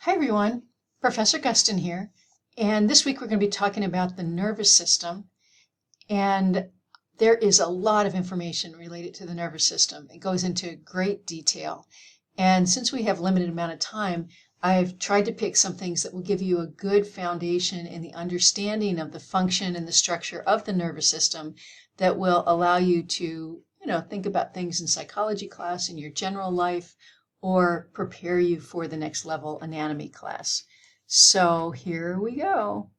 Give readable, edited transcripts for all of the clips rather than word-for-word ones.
Hi everyone, Professor Gustin here, and this week we're going to be talking about the nervous system, and there is a lot of information related to the nervous system. It goes into great detail, and since we have limited amount of time, I've tried to pick some things that will give you a good foundation in the understanding of the function and the structure of the nervous system that will allow you to, think about things in psychology class, in your general life, or prepare you for the next level anatomy class. So here we go.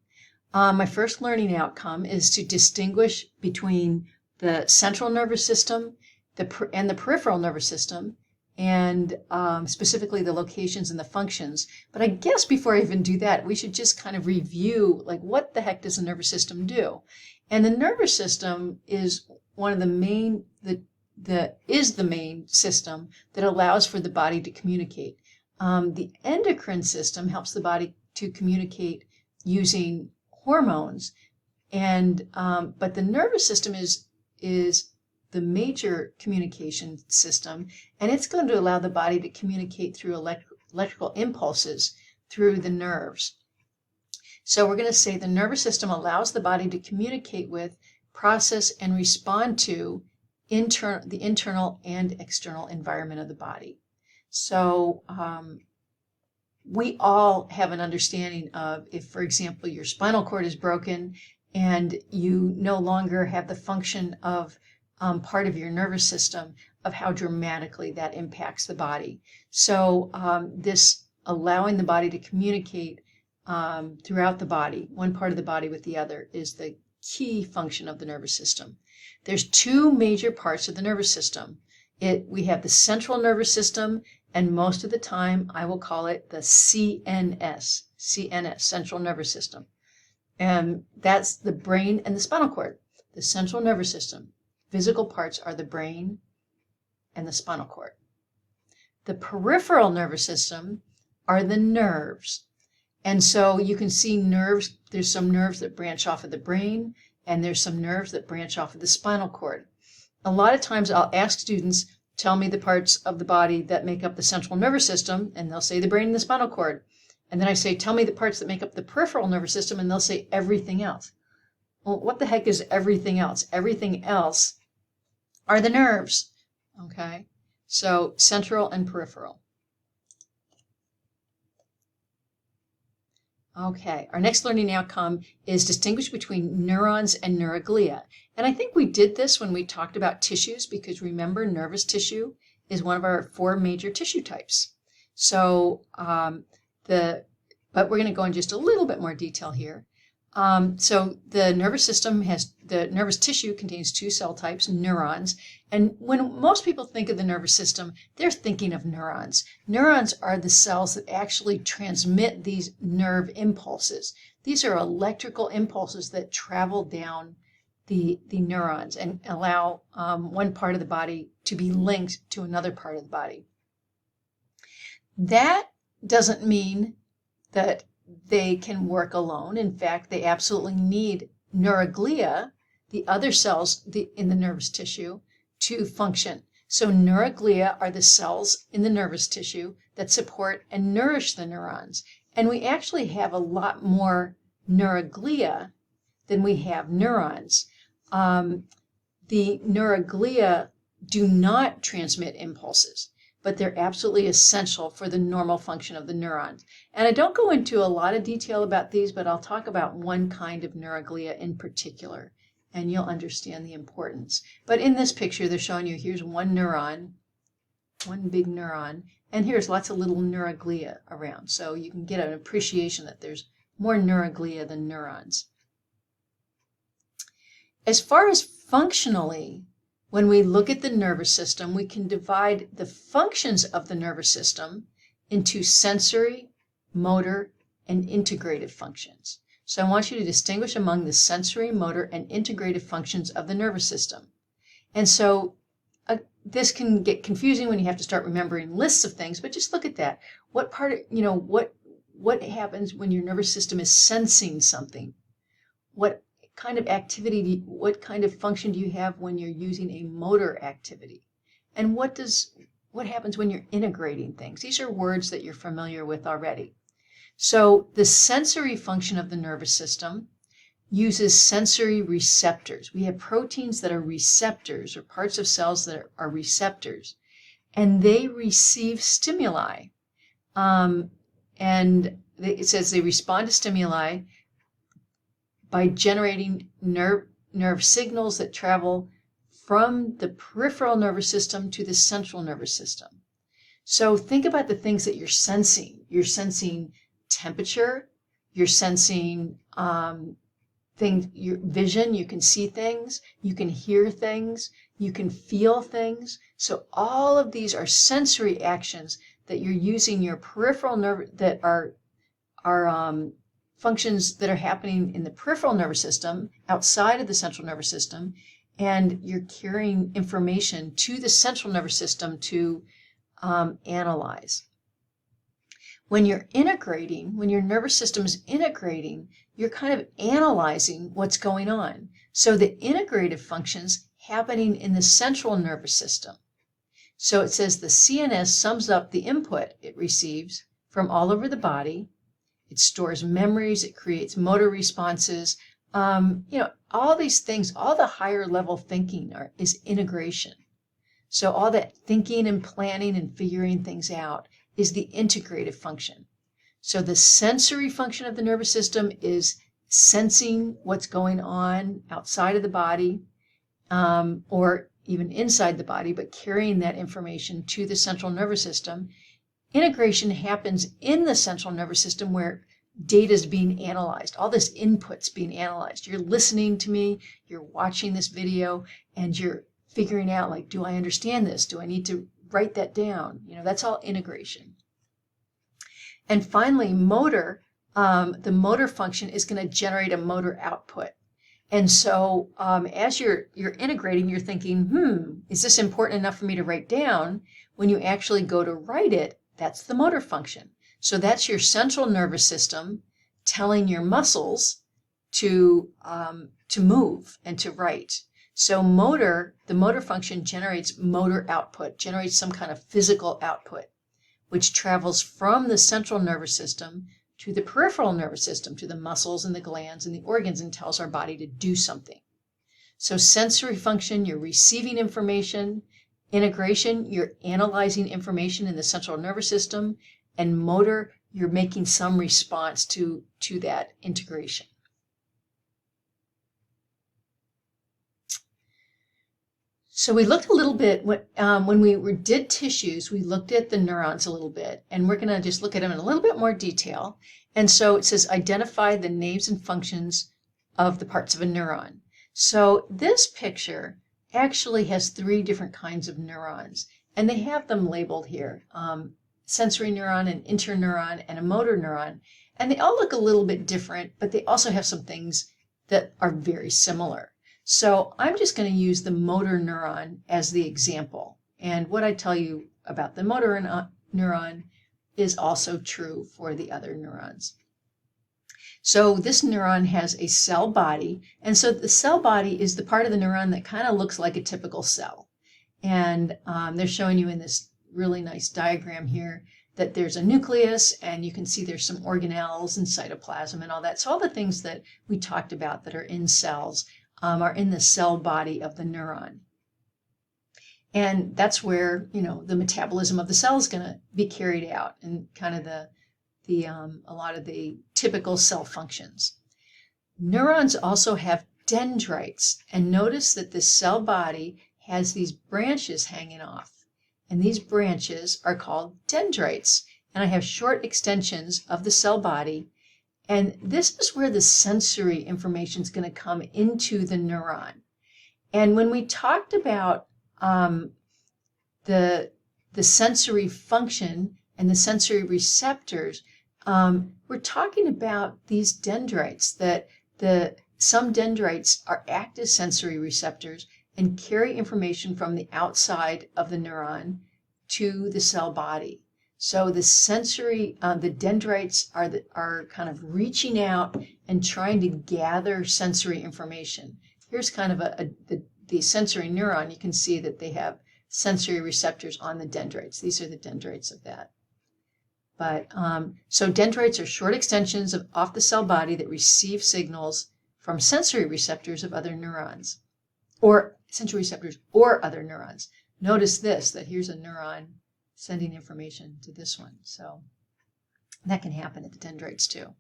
My first learning outcome is to distinguish between the central nervous system and the peripheral nervous system, and specifically the locations and the functions. But I guess before I even do that, we should just kind of review, like, what the heck does the nervous system do? And the nervous system is one of the main, is the main system that allows for the body to communicate. The endocrine system helps the body to communicate using hormones, and but the nervous system is the major communication system, and it's going to allow the body to communicate through electrical impulses through the nerves. So we're going to say the nervous system allows the body to communicate with, process, and respond to the internal and external environment of the body. So we all have an understanding of, if, for example, your spinal cord is broken and you no longer have the function of part of your nervous system, of how dramatically that impacts the body. So this allowing the body to communicate throughout the body, one part of the body with the other, is the key function of the nervous system. There's two major parts of the nervous system. We have the central nervous system, and most of the time I will call it the CNS, central nervous system. And that's the brain and the spinal cord. The central nervous system, physical parts are the brain and the spinal cord. The peripheral nervous system are the nerves. And so you can see nerves, there's some nerves that branch off of the brain, and there's some nerves that branch off of the spinal cord. A lot of times I'll ask students, tell me the parts of the body that make up the central nervous system, and they'll say the brain and the spinal cord. And then I say, tell me the parts that make up the peripheral nervous system, and they'll say everything else. Well, what the heck is everything else? Everything else are the nerves, okay? So central and peripheral. Okay, our next learning outcome is distinguish between neurons and neuroglia. And I think we did this when we talked about tissues, because remember, nervous tissue is one of our 4 major tissue types. So, but we're going to go in just a little bit more detail here. So the nervous system the nervous tissue contains 2 cell types, neurons. And when most people think of the nervous system, they're thinking of neurons. Neurons are the cells that actually transmit these nerve impulses. These are electrical impulses that travel down the neurons and allow one part of the body to be linked to another part of the body. That doesn't mean that they can work alone. In fact, they absolutely need neuroglia, the other cells in the nervous tissue, to function. So neuroglia are the cells in the nervous tissue that support and nourish the neurons. And we actually have a lot more neuroglia than we have neurons. The neuroglia do not transmit impulses, but they're absolutely essential for the normal function of the neurons. And I don't go into a lot of detail about these, but I'll talk about one kind of neuroglia in particular, and you'll understand the importance. But in this picture, they're showing you, here's one neuron, one big neuron, and here's lots of little neuroglia around. So you can get an appreciation that there's more neuroglia than neurons. As far as functionally, when we look at the nervous system, we can divide the functions of the nervous system into sensory, motor, and integrative functions. So I want you to distinguish among the sensory, motor, and integrative functions of the nervous system. And so this can get confusing when you have to start remembering lists of things, but just look at that. What part, what happens when your nervous system is sensing something? What kind of activity, what kind of function do you have when you're using a motor activity? And what happens when you're integrating things? These are words that you're familiar with already. So the sensory function of the nervous system uses sensory receptors. We have proteins that are receptors, or parts of cells that are receptors, and they receive stimuli. It says they respond to stimuli by generating nerve signals that travel from the peripheral nervous system to the central nervous system. So think about the things that you're sensing. You're sensing temperature, you're sensing your vision, you can see things, you can hear things, you can feel things. So all of these are sensory actions that you're using your peripheral nerve, that are functions that are happening in the peripheral nervous system outside of the central nervous system, and you're carrying information to the central nervous system to analyze. When you're integrating, when your nervous system is integrating, you're kind of analyzing what's going on. So the integrative functions happening in the central nervous system. So it says the CNS sums up the input it receives from all over the body. It stores memories, it creates motor responses. All these things, all the higher level thinking is integration. So all that thinking and planning and figuring things out is the integrative function. So the sensory function of the nervous system is sensing what's going on outside of the body, or even inside the body, but carrying that information to the central nervous system. Integration happens in the central nervous system where data is being analyzed. All this input's being analyzed. You're listening to me, you're watching this video, and you're figuring out, like, do I understand this? Do I need to write that down? That's all integration. And finally, motor. The motor function is going to generate a motor output. And so as you're integrating, you're thinking, is this important enough for me to write down? When you actually go to write it, that's the motor function. So that's your central nervous system telling your muscles to move and to write. So the motor function generates motor output, generates some kind of physical output, which travels from the central nervous system to the peripheral nervous system, to the muscles and the glands and the organs, and tells our body to do something. So sensory function, you're receiving information. Integration, you're analyzing information in the central nervous system. And motor, you're making some response to that integration. So we looked a little bit, when we did tissues, we looked at the neurons a little bit, and we're going to just look at them in a little bit more detail. And so it says identify the names and functions of the parts of a neuron. So this picture actually has 3 different kinds of neurons, and they have them labeled here. Sensory neuron, an interneuron, and a motor neuron. And they all look a little bit different, but they also have some things that are very similar. So I'm just going to use the motor neuron as the example. And what I tell you about the motor neuron is also true for the other neurons. So this neuron has a cell body. And so the cell body is the part of the neuron that kind of looks like a typical cell. And they're showing you in this really nice diagram here that there's a nucleus, and you can see there's some organelles and cytoplasm and all that. So all the things that we talked about that are in cells are in the cell body of the neuron. And that's where, the metabolism of the cell is going to be carried out, and kind of a lot of the typical cell functions. Neurons also have dendrites, and notice that the cell body has these branches hanging off, and these branches are called dendrites. And I have short extensions of the cell body. And this is where the sensory information is going to come into the neuron. And when we talked about the sensory function and the sensory receptors, we're talking about these dendrites, that some dendrites act as sensory receptors and carry information from the outside of the neuron to the cell body. So the dendrites are kind of reaching out and trying to gather sensory information. Here's kind of the sensory neuron. You can see that they have sensory receptors on the dendrites. These are the dendrites of that. But so dendrites are short extensions off the cell body that receive signals from sensory receptors of other neurons, or sensory receptors or other neurons. Notice this, that here's a neuron sending information to this one. So that can happen at the dendrites too.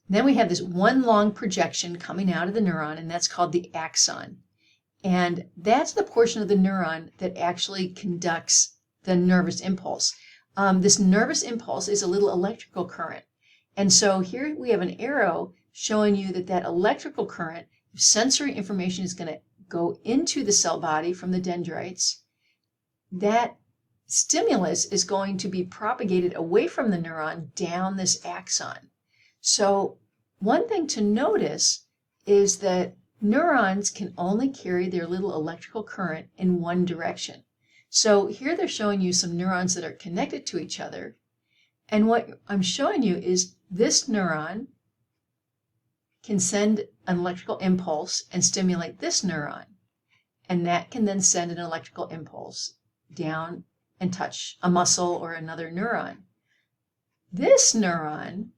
Then we have this one long projection coming out of the neuron, and that's called the axon. And that's the portion of the neuron that actually conducts the nervous impulse. This nervous impulse is a little electrical current. And so here we have an arrow showing you that that electrical current, if sensory information is going to go into the cell body from the dendrites, that stimulus is going to be propagated away from the neuron down this axon. So one thing to notice is that neurons can only carry their little electrical current in one direction. So here they're showing you some neurons that are connected to each other. And what I'm showing you is this neuron can send an electrical impulse and stimulate this neuron. And that can then send an electrical impulse down and touch a muscle or another neuron. This neuron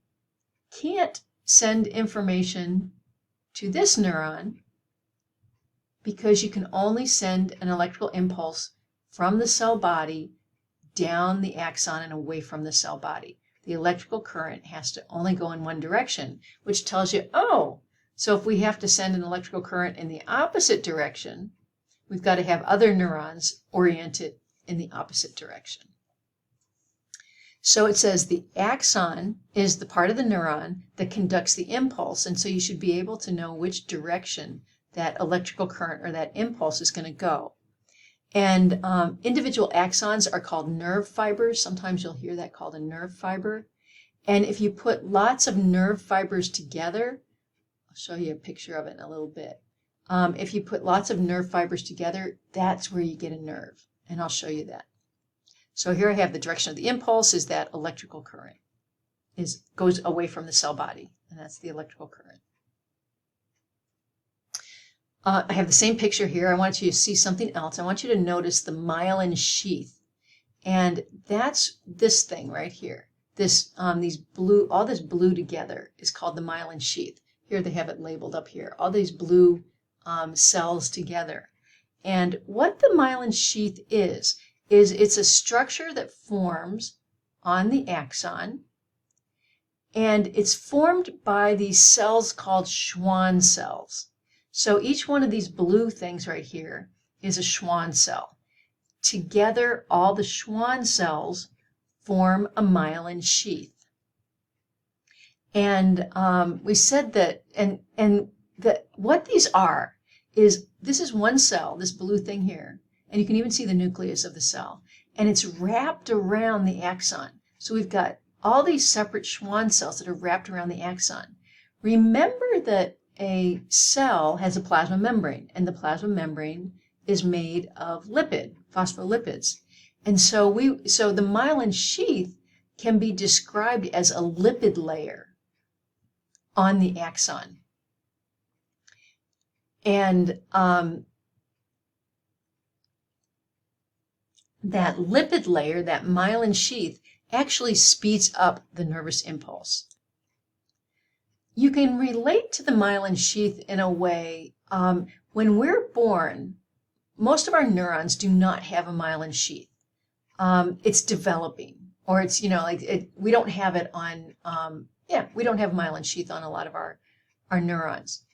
can't send information to this neuron because you can only send an electrical impulse from the cell body down the axon and away from the cell body. The electrical current has to only go in one direction, which tells you, oh, so if we have to send an electrical current in the opposite direction, we've got to have other neurons oriented in the opposite direction. So it says the axon is the part of the neuron that conducts the impulse, and so you should be able to know which direction that electrical current or that impulse is going to go. And individual axons are called nerve fibers. Sometimes you'll hear that called a nerve fiber. And if you put lots of nerve fibers together, I'll show you a picture of it in a little bit. If you put lots of nerve fibers together, that's where you get a nerve. And I'll show you that. So here I have the direction of the impulse is that electrical current goes away from the cell body, and that's the electrical current. I have the same picture here. I want you to see something else. I want you to notice the myelin sheath, and that's this thing right here. This all this blue together is called the myelin sheath. Here they have it labeled up here. All these blue cells together, and what the myelin sheath is it's a structure that forms on the axon, and it's formed by these cells called Schwann cells. So each one of these blue things right here is a Schwann cell. Together, all the Schwann cells form a myelin sheath. And we said that, and that what these are is, this is one cell, this blue thing here, and you can even see the nucleus of the cell, and it's wrapped around the axon. So we've got all these separate Schwann cells that are wrapped around the axon. Remember that a cell has a plasma membrane, and the plasma membrane is made of phospholipids. And so the myelin sheath can be described as a lipid layer on the axon. And that lipid layer, that myelin sheath, actually speeds up the nervous impulse. You can relate to the myelin sheath in a way, when we're born, most of our neurons do not have a myelin sheath. It's developing, or it's, we don't have it on, we don't have myelin sheath on a lot of our neurons.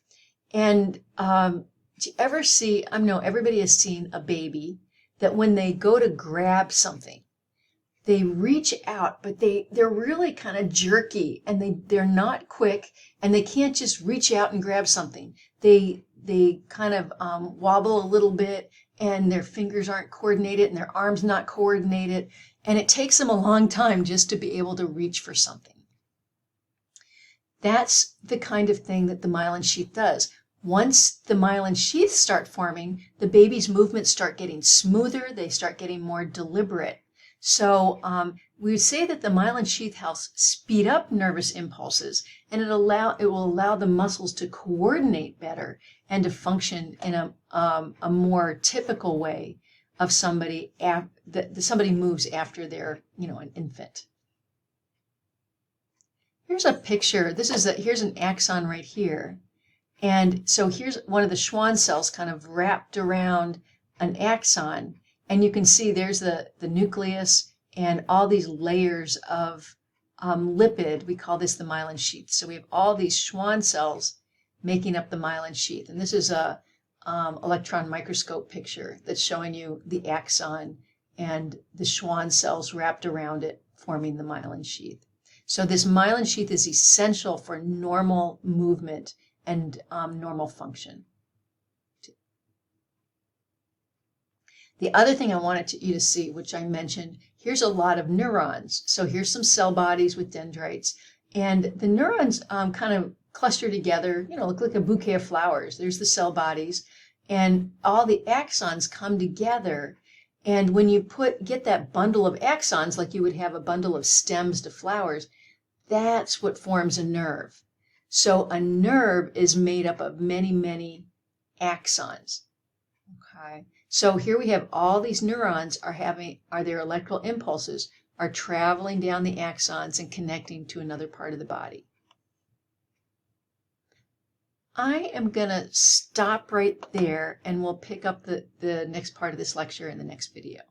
And do you ever see, I know everybody has seen a baby that when they go to grab something, they reach out, but they're really kind of jerky, and they're not quick, and they can't just reach out and grab something. They kind of wobble a little bit, and their fingers aren't coordinated, and their arms not coordinated, and it takes them a long time just to be able to reach for something. That's the kind of thing that the myelin sheath does. Once the myelin sheaths start forming, the baby's movements start getting smoother, they start getting more deliberate. So we would say that the myelin sheath helps speed up nervous impulses, and it will allow the muscles to coordinate better and to function in a more typical way of somebody somebody moves after they're, an infant. Here's a picture. Here's an axon right here. And so here's one of the Schwann cells kind of wrapped around an axon. And you can see there's the nucleus and all these layers of lipid. We call this the myelin sheath. So we have all these Schwann cells making up the myelin sheath. And this is a electron microscope picture that's showing you the axon and the Schwann cells wrapped around it, forming the myelin sheath. So this myelin sheath is essential for normal movement and normal function. The other thing I wanted you to see, which I mentioned, here's a lot of neurons. So here's some cell bodies with dendrites. And the neurons kind of cluster together, look like a bouquet of flowers. There's the cell bodies. And all the axons come together. And when you get that bundle of axons, like you would have a bundle of stems to flowers, that's what forms a nerve. So a nerve is made up of many, many axons. Okay. So here we have all these neurons their electrical impulses are traveling down the axons and connecting to another part of the body. I am going to stop right there, and we'll pick up the next part of this lecture in the next video.